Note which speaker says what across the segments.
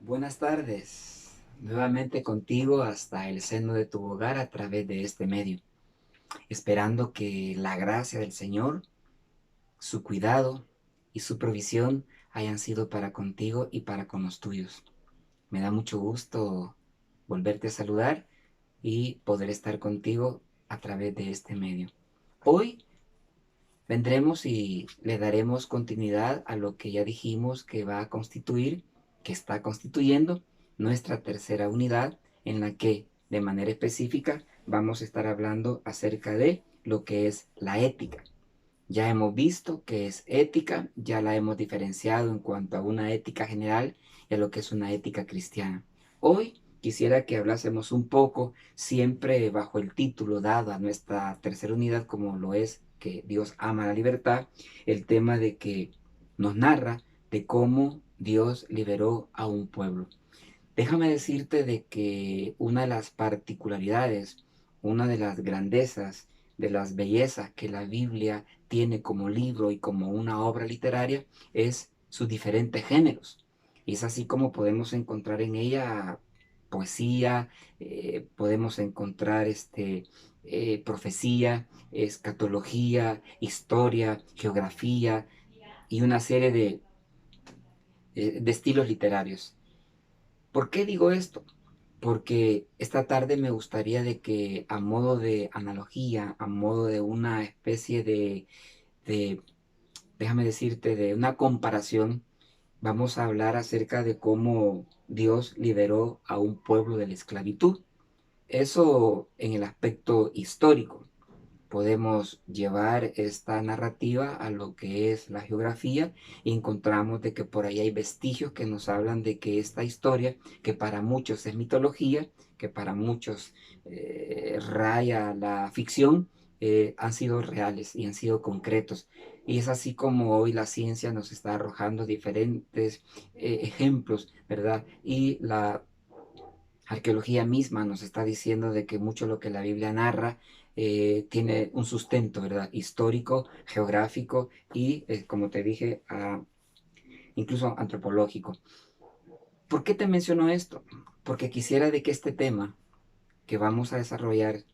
Speaker 1: Buenas tardes, nuevamente contigo hasta el seno de tu hogar a través de este medio, esperando que la gracia del Señor, su cuidado y su provisión hayan sido para contigo y para con los tuyos. Me da mucho gusto volverte a saludar y poder estar contigo a través de este medio. Hoy vendremos y le daremos continuidad a lo que ya dijimos que va a constituir, que está constituyendo nuestra tercera unidad, en la que de manera específica vamos a estar hablando acerca de lo que es la ética. Ya hemos visto qué es ética, ya la hemos diferenciado en cuanto a una ética general y a lo que es una ética cristiana. Hoy quisiera que hablásemos un poco, siempre bajo el título dado a nuestra tercera unidad, como lo es que Dios ama la libertad, el tema de que nos narra de cómo Dios liberó a un pueblo. Déjame decirte de que una de las particularidades, una de las grandezas, de las bellezas que la Biblia tiene como libro y como una obra literaria es sus diferentes géneros. Y es así como podemos encontrar en ella poesía, podemos encontrar profecía, escatología, historia, geografía y una serie de estilos literarios. ¿Por qué digo esto? Porque esta tarde me gustaría de que a modo de analogía, a modo de una especie de, déjame decirte, de una comparación, vamos a hablar acerca de cómo Dios liberó a un pueblo de la esclavitud. Eso en el aspecto histórico. Podemos llevar esta narrativa a lo que es la geografía y encontramos de que por ahí hay vestigios que nos hablan de que esta historia, que para muchos es mitología, que para muchos raya la ficción, han sido reales y han sido concretos. Y es así como hoy la ciencia nos está arrojando diferentes ejemplos, ¿verdad? Y la arqueología misma nos está diciendo de que mucho lo que la Biblia narra tiene un sustento, ¿verdad? Histórico, geográfico y, como te dije, incluso antropológico. ¿Por qué te menciono esto? Porque quisiera de que este tema que vamos a desarrollar,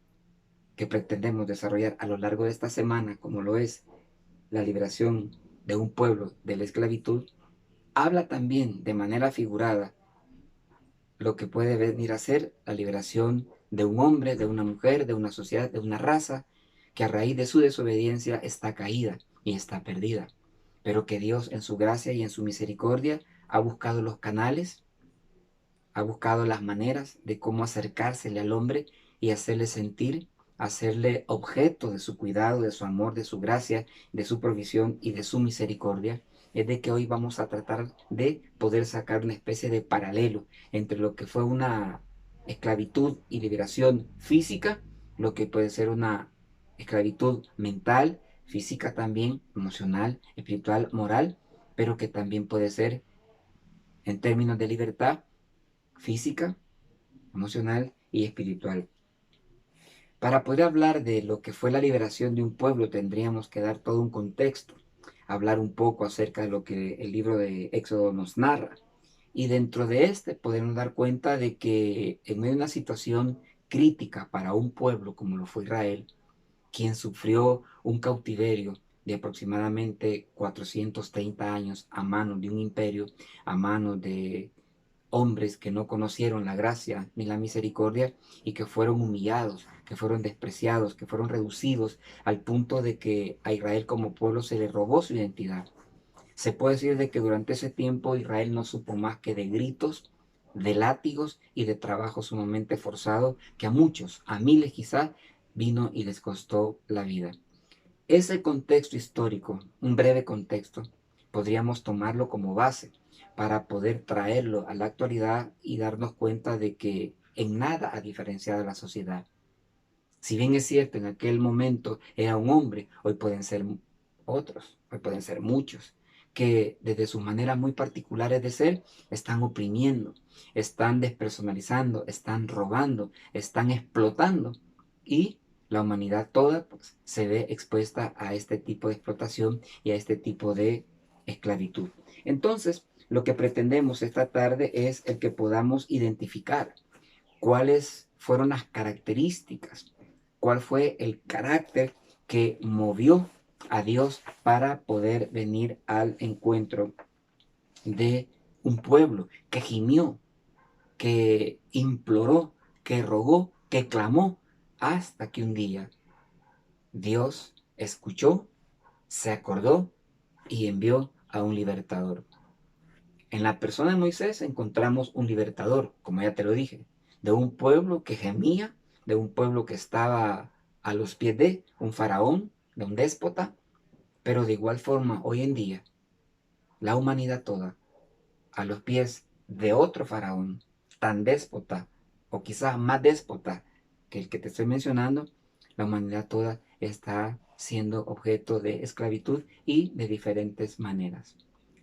Speaker 1: que pretendemos desarrollar a lo largo de esta semana, como lo es la liberación de un pueblo de la esclavitud, habla también de manera figurada lo que puede venir a ser la liberación de un hombre, de una mujer, de una sociedad, de una raza, que a raíz de su desobediencia está caída y está perdida, pero que Dios en su gracia y en su misericordia ha buscado los canales, ha buscado las maneras de cómo acercársele al hombre y hacerle sentir, hacerle objeto de su cuidado, de su amor, de su gracia, de su provisión y de su misericordia. Es de que hoy vamos a tratar de poder sacar una especie de paralelo entre lo que fue una esclavitud y liberación física, lo que puede ser una esclavitud mental, física también, emocional, espiritual, moral, pero que también puede ser en términos de libertad física, emocional y espiritual. Para poder hablar de lo que fue la liberación de un pueblo tendríamos que dar todo un contexto, hablar un poco acerca de lo que el libro de Éxodo nos narra. Y dentro de este podemos dar cuenta de que en medio de una situación crítica para un pueblo como lo fue Israel, quien sufrió un cautiverio de aproximadamente 430 años a manos de un imperio, a manos de hombres que no conocieron la gracia ni la misericordia y que fueron humillados, que fueron despreciados, que fueron reducidos al punto de que a Israel como pueblo se le robó su identidad. Se puede decir de que durante ese tiempo Israel no supo más que de gritos, de látigos y de trabajo sumamente forzado que a muchos, a miles quizás, vino y les costó la vida. Ese contexto histórico, un breve contexto, podríamos tomarlo como base para poder traerlo a la actualidad y darnos cuenta de que en nada ha diferenciado la sociedad. Si bien es cierto, en aquel momento era un hombre, hoy pueden ser otros, hoy pueden ser muchos, que desde sus maneras muy particulares de ser están oprimiendo, están despersonalizando, están robando, están explotando y la humanidad toda pues, se ve expuesta a este tipo de explotación y a este tipo de esclavitud. Entonces, lo que pretendemos esta tarde es el que podamos identificar cuáles fueron las características, cuál fue el carácter que movió a Dios para poder venir al encuentro de un pueblo que gimió, que imploró, que rogó, que clamó, hasta que un día Dios escuchó, se acordó y envió a un libertador. En la persona de Moisés encontramos un libertador, como ya te lo dije, de un pueblo que gemía, de un pueblo que estaba a los pies de un faraón, de un déspota, pero de igual forma hoy en día la humanidad toda a los pies de otro faraón tan déspota o quizás más déspota que el que te estoy mencionando, la humanidad toda está siendo objeto de esclavitud y de diferentes maneras.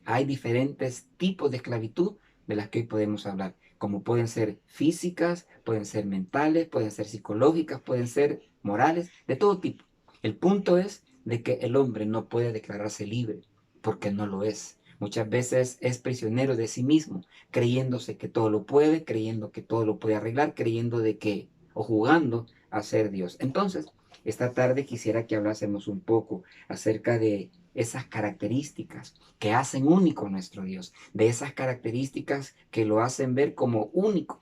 Speaker 1: Hay diferentes tipos de esclavitud de las que hoy podemos hablar, como pueden ser físicas, pueden ser mentales, pueden ser psicológicas, pueden ser morales, de todo tipo. El punto es de que el hombre no puede declararse libre, porque no lo es. Muchas veces es prisionero de sí mismo, creyéndose que todo lo puede, creyendo que todo lo puede arreglar, creyendo de que, o jugando a ser Dios. Entonces, esta tarde quisiera que hablásemos un poco acerca de esas características que hacen único a nuestro Dios, de esas características que lo hacen ver como único,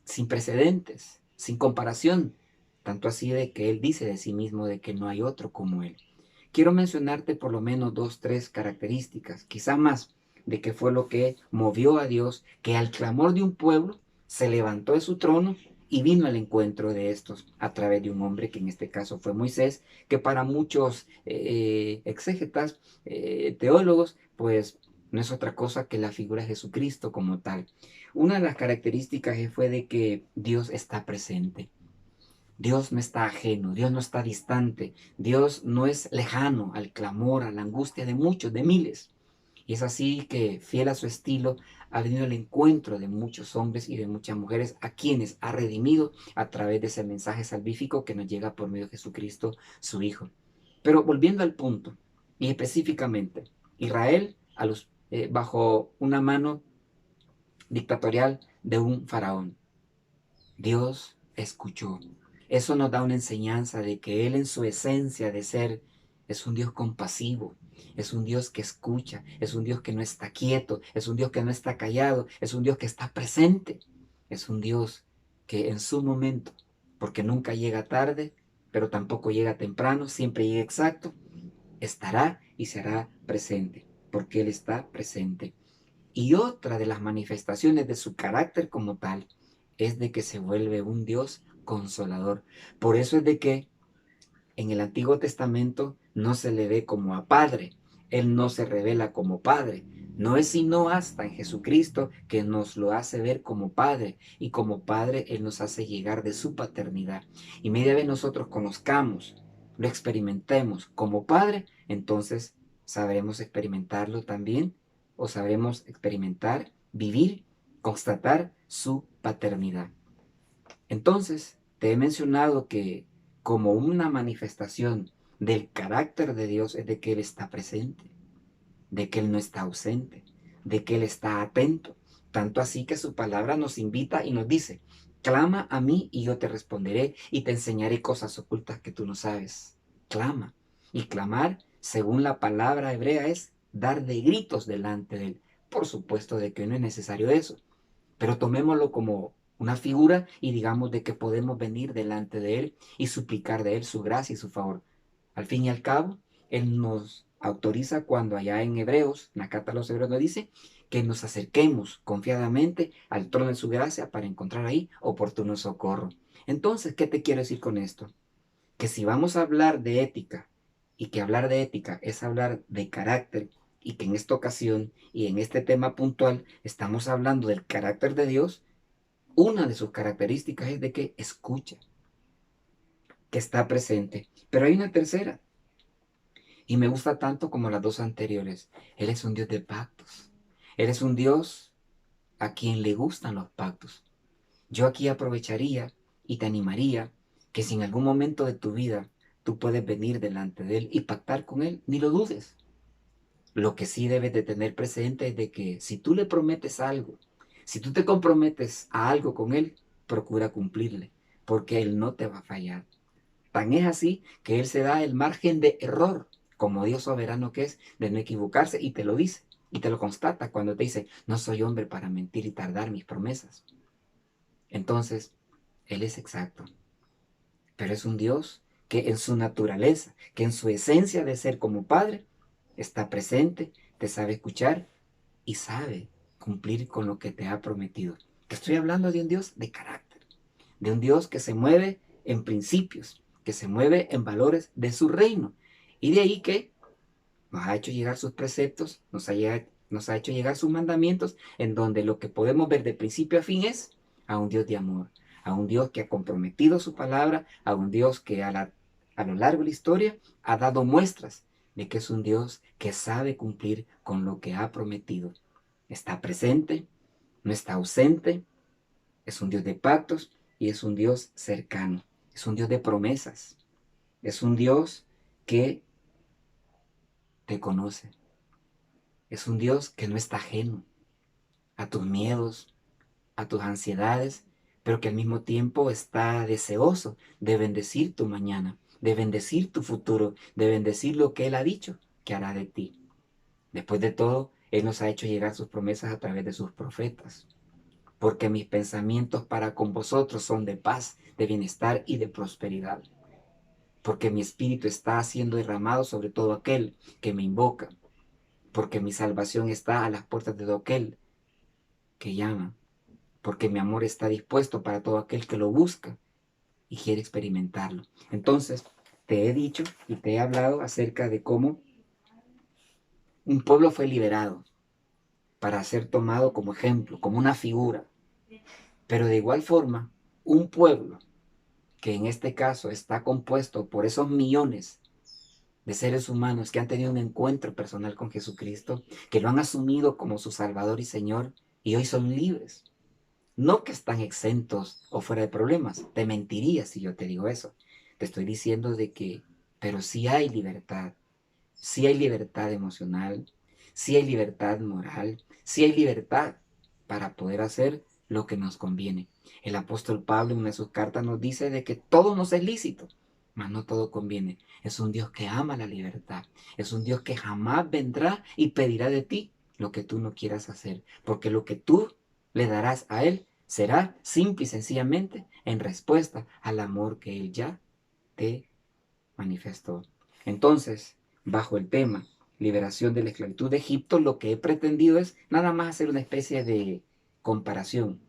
Speaker 1: sin precedentes, sin comparación, tanto así de que Él dice de sí mismo de que no hay otro como Él. Quiero mencionarte por lo menos 2, 3 características, quizá más, de qué fue lo que movió a Dios, que al clamor de un pueblo se levantó de su trono y vino al encuentro de estos a través de un hombre que en este caso fue Moisés, que para muchos exégetas, teólogos, pues no es otra cosa que la figura de Jesucristo como tal. Una de las características fue de que Dios está presente. Dios no está ajeno, Dios no está distante, Dios no es lejano al clamor, a la angustia de muchos, de miles. Y es así que, fiel a su estilo, ha venido al encuentro de muchos hombres y de muchas mujeres a quienes ha redimido a través de ese mensaje salvífico que nos llega por medio de Jesucristo, su Hijo. Pero volviendo al punto, y específicamente, Israel bajo una mano dictatorial de un faraón. Dios escuchó. Eso nos da una enseñanza de que Él en su esencia de ser es un Dios compasivo, es un Dios que escucha, es un Dios que no está quieto, es un Dios que no está callado, es un Dios que está presente, es un Dios que en su momento, porque nunca llega tarde, pero tampoco llega temprano, siempre llega exacto, estará y será presente, porque Él está presente. Y otra de las manifestaciones de su carácter como tal es de que se vuelve un Dios consolador. Por eso es de que en el Antiguo Testamento no se le ve como a Padre. Él no se revela como Padre. No es sino hasta en Jesucristo que nos lo hace ver como Padre. Y como Padre Él nos hace llegar de su paternidad. Y media vez nosotros conozcamos, lo experimentemos como Padre, entonces sabremos experimentarlo también o sabremos experimentar, vivir, constatar su paternidad. Entonces, te he mencionado que como una manifestación del carácter de Dios es de que Él está presente, de que Él no está ausente, de que Él está atento. Tanto así que su palabra nos invita y nos dice, clama a mí y yo te responderé y te enseñaré cosas ocultas que tú no sabes. Clama. Y clamar, según la palabra hebrea, es dar de gritos delante de Él. Por supuesto de que no es necesario eso, pero tomémoslo como una figura y digamos de que podemos venir delante de Él y suplicar de Él su gracia y su favor. Al fin y al cabo, Él nos autoriza cuando allá en Hebreos, en la carta a los Hebreos nos dice que nos acerquemos confiadamente al trono de su gracia para encontrar ahí oportuno socorro. Entonces, ¿qué te quiero decir con esto? Que si vamos a hablar de ética, y que hablar de ética es hablar de carácter, y que en esta ocasión y en este tema puntual estamos hablando del carácter de Dios, una de sus características es de que escucha, que está presente. Pero hay una tercera, y me gusta tanto como las dos anteriores. Él es un Dios de pactos. Él es un Dios a quien le gustan los pactos. Yo aquí aprovecharía y te animaría que si en algún momento de tu vida tú puedes venir delante de Él y pactar con Él, ni lo dudes. Lo que sí debes de tener presente es de que si tú le prometes algo, si tú te comprometes a algo con Él, procura cumplirle, porque Él no te va a fallar. Tan es así que Él se da el margen de error, como Dios soberano que es, de no equivocarse, y te lo dice, y te lo constata cuando te dice, no soy hombre para mentir y tardar mis promesas. Entonces, Él es exacto, pero es un Dios que en su naturaleza, que en su esencia de ser como Padre, está presente, te sabe escuchar y sabe cumplir con lo que te ha prometido. Te estoy hablando de un Dios de carácter, de un Dios que se mueve en principios, que se mueve en valores de su reino. Y de ahí que nos ha hecho llegar sus preceptos, nos ha hecho llegar sus mandamientos, en donde lo que podemos ver de principio a fin es a un Dios de amor, a un Dios que ha comprometido su palabra, a un Dios que a lo largo de la historia ha dado muestras de que es un Dios que sabe cumplir con lo que ha prometido. Está presente, no está ausente, es un Dios de pactos y es un Dios cercano, es un Dios de promesas, es un Dios que te conoce, es un Dios que no está ajeno a tus miedos, a tus ansiedades, pero que al mismo tiempo está deseoso de bendecir tu mañana, de bendecir tu futuro, de bendecir lo que Él ha dicho que hará de ti. Después de todo, Él nos ha hecho llegar sus promesas a través de sus profetas. Porque mis pensamientos para con vosotros son de paz, de bienestar y de prosperidad. Porque mi espíritu está siendo derramado sobre todo aquel que me invoca. Porque mi salvación está a las puertas de todo aquel que llama. Porque mi amor está dispuesto para todo aquel que lo busca y quiere experimentarlo. Entonces, te he dicho y te he hablado acerca de cómo un pueblo fue liberado para ser tomado como ejemplo, como una figura. Pero de igual forma, un pueblo que en este caso está compuesto por esos millones de seres humanos que han tenido un encuentro personal con Jesucristo, que lo han asumido como su Salvador y Señor, y hoy son libres. No que están exentos o fuera de problemas. Te mentiría si yo te digo eso. Te estoy diciendo de que, pero sí hay libertad emocional, sí hay libertad moral, sí hay libertad para poder hacer lo que nos conviene. El apóstol Pablo en una de sus cartas nos dice de que todo nos es lícito, mas no todo conviene. Es un Dios que ama la libertad, es un Dios que jamás vendrá y pedirá de ti lo que tú no quieras hacer, porque lo que tú le darás a Él será simple y sencillamente en respuesta al amor que Él ya te manifestó. Entonces, bajo el tema liberación de la esclavitud de Egipto, lo que he pretendido es nada más hacer una especie de comparación.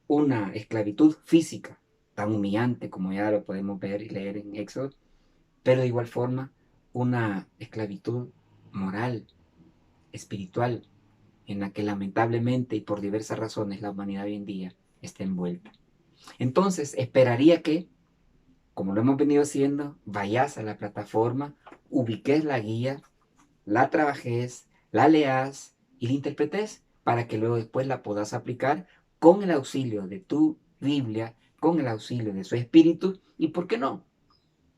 Speaker 1: Una esclavitud física, tan humillante como ya lo podemos ver y leer en Éxodo, pero de igual forma una esclavitud moral, espiritual, en la que lamentablemente y por diversas razones la humanidad hoy en día está envuelta. Entonces, esperaría que, como lo hemos venido haciendo, vayas a la plataforma, ubiques la guía, la trabajes, la leas y la interpretes para que luego después la puedas aplicar con el auxilio de tu Biblia, con el auxilio de su espíritu y, ¿por qué no?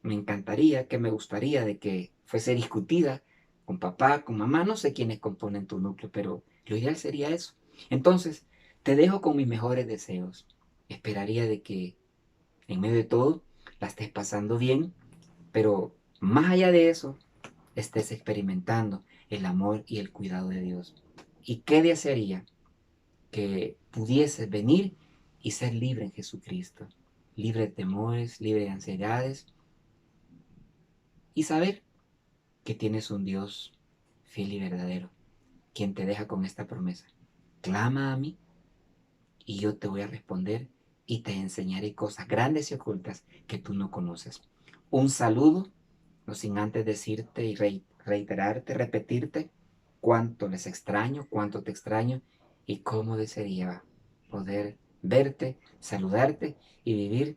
Speaker 1: Me encantaría, que me gustaría de que fuese discutida con papá, con mamá, no sé quiénes componen tu núcleo, pero lo ideal sería eso. Entonces, te dejo con mis mejores deseos. Esperaría de que en medio de todo la estés pasando bien, pero más allá de eso, estés experimentando el amor y el cuidado de Dios. ¿Y qué desearía? Que pudieses venir y ser libre en Jesucristo, libre de temores, libre de ansiedades, y saber que tienes un Dios fiel y verdadero, quien te deja con esta promesa. Clama a mí y yo te voy a responder y te enseñaré cosas grandes y ocultas que tú no conoces. Un saludo, no sin antes decirte y reiterarte, repetirte cuánto les extraño, cuánto te extraño y cómo desearía poder verte, saludarte y vivir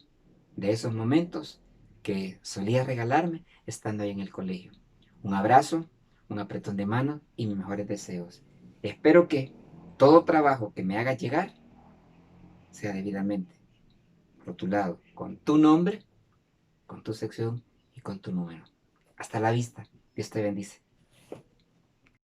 Speaker 1: de esos momentos que solías regalarme estando ahí en el colegio. Un abrazo, un apretón de mano y mis mejores deseos. Espero que todo trabajo que me hagas llegar sea debidamente rotulado con tu nombre, con tu sección y con tu número. Hasta la vista. Dios te bendice.